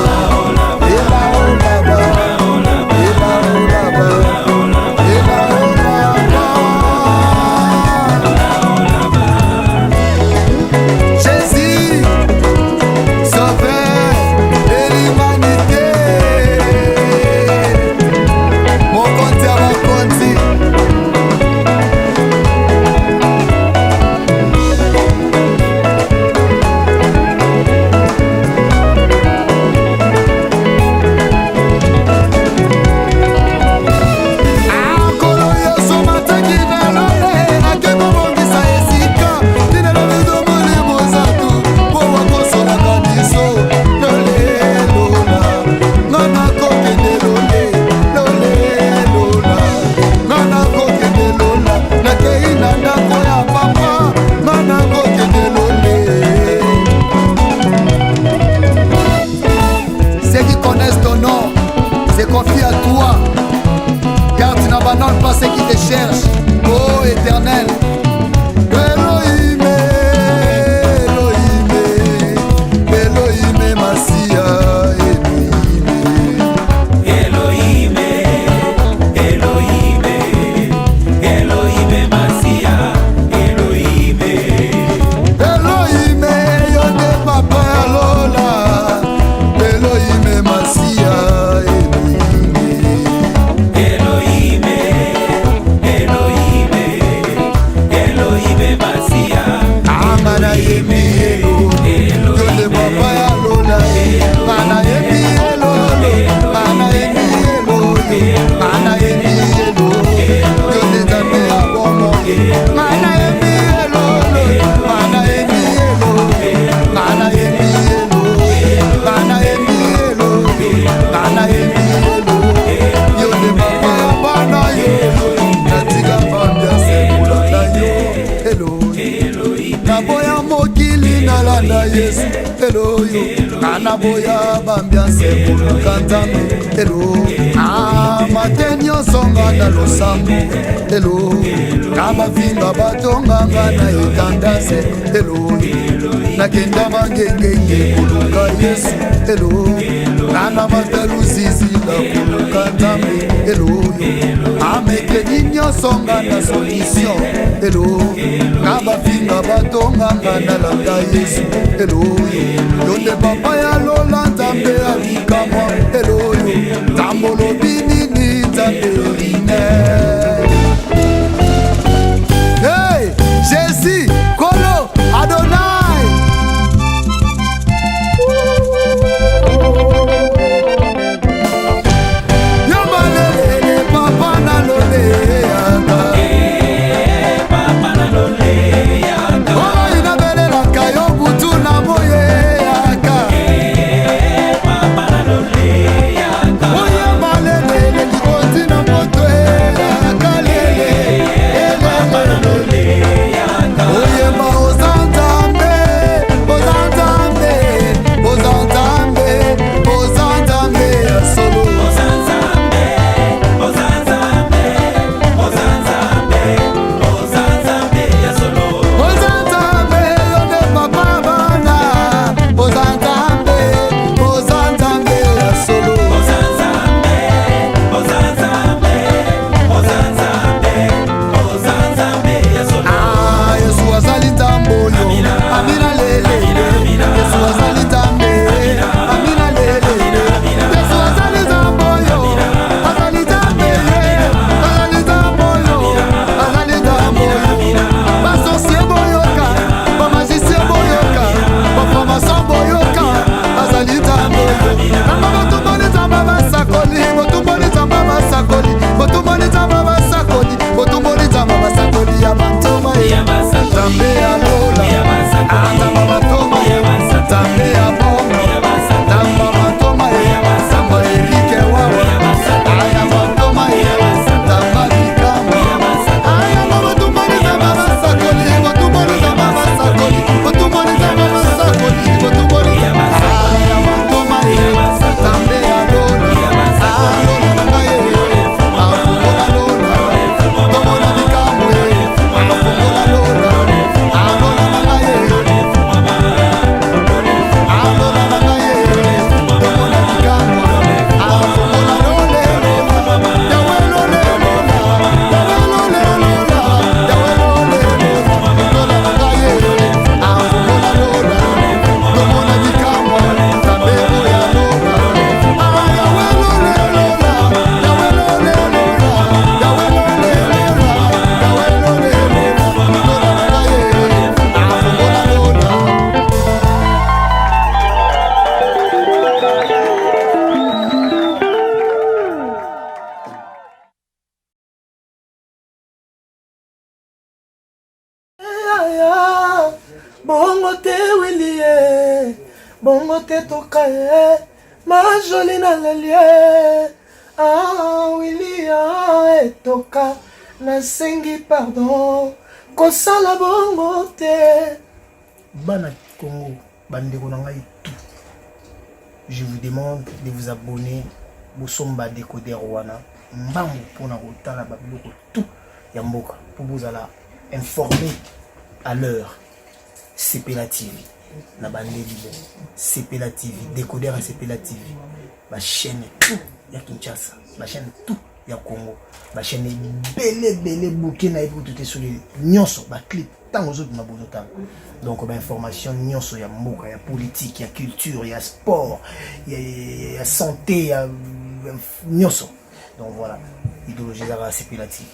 Et là-haut, là-bas. Et là-haut, là-bas. Et là-haut, là-bas. Jésus, sauveur de l'humanité. Mon compte à mon compte. Akolo Yesu mataki na lole, akebongisa esika. Tina lobido mole mozatu, po wakosolaka biso. Lole lola, ngana kokende lole, lole lola, ngana kokende lola. Nakei na ndako ya papa, ngana kokende lole. Ceux qui connaissent ton nom se confient à toi, car tu n'abandonnes pas ceux qui te cherchent, ô Éternel. Elohim, Elohim, Elohim, Massia, Elohim, Elohim, Elohim, Massia, Elohim. Elohim, Yonde Papa Lola, Elohim, Massia, Elohim, Elohim, Elohim, Massia. Amana Yemi, Yonde Papa Lola, Mana Yemi, Mana Yemi, Mana Yemi, Yonde Dame Abomo, Mana Yemi, Mana Yemi, Mana Yemi, Mana Yemi, Mana Yemi, Yonde Papa Bana Yo, Natika Bambia Sekula Dayo, Elohim, Naboya Mokili Nalanda Yesu, Elohim, Naboya Bambia Sekula Kantame, Elohim, Matenyo batonga na losambo elo na bavinga batonganga na etandase elo nakenda mangengenge koluka yesu elo nana mataluzizi na koluka nzambe elo amekeni nyonso nga na solution elo na bavinga batonganga na landa yesu elo yo nde papa ya lola nzambe ya likamwa elo nzambo lobi nini nzambe rine. Hey, Jésus, Kolo, Adonai. Yomalele, papa na lole yaka. Papa na lole yaka. Oh, inabele la kayo butu na moye yaka. Papa na lole yaka. Oh, yomalele, likoti na moto yaka lele. Papa na lole yaka. Oh, yema ozantambe, ozantambe, ozantambe, ozantambe ya solo. Ozantambe, ozantambe, ozantambe, ozantambe ya solo. Ozantambe, yonde papa bana. Ozantambe, ozantambe ya solo. Ozantambe, ozantambe, ozantambe, ozantambe ya solo. Ah, Yesu azali tamboyo. Amina lele. Yesu azali tambe. Amina lele. Yesu azali tamboyo. Azali tambe. Azali tamboyo. Azali tamboyo. Basosie boyoka. Bamagicien boyoka. Baframason boyoka. Azali tamboyo. Nanga botumboli tamba basakoli. Botumboli tamba basakoli. Botumboli tamba basakoli. Botumboli tamba basakoli ya bantoma ye. Tambe ya lola. Tamba batoma ye. Tambe ya bongo. Tamba batoma ye. Tamba erike wawa. Aya batoma ye. Tamba bikama. Aya botumboli tamba basakoli. Botumboli tamba basakoli. Botumboli tamba basakoli. Botumboli tamba basakoli. Aya batoma ye. Tambe ya lola. Lola nanga ye. Afungola lola. Tomona bikamo ye. Afungola lola. Alola nanga ye. Alola nanga ye. Tomona bikamo. Afungola lole lola. Yawe lole lola. Yawe lole lola. Yawe lole lola. Lola nanga ye. Afungola lola. Tomona bikamo. Tambebo ya lola. Yawe lole lola. Yawe lole lola. Yawe lole lola. Yawe lole lola. Lola nanga ye. Afungola lola. Bongo te Willie, bongo te toka ye, ma jolie na lelie. Ah Willie etoka, nasengi pardon, kosala bongo te. Bana Congo, bandeko na ngai tout. Je vous demande de vous abonner, bosomba décoder wana, mbangu pona kotala babiloko tout ya mboka, pour vous alla informer à l'heure. CPLA TV, na bande libre, CPLA TV, décodeur à CPLA TV, ma chaîne tout, ya Kinshasa, ma chaîne tout, ya Congo, ma chaîne belé bouquet na pour tout sur les nyonso, ma clip, tant aux autres ma bonne donc ma information nyonso, ya mboka, ya politique, ya culture, ya sport, ya santé, ya nyonso. Donc voilà, idéologie à CPLA TV.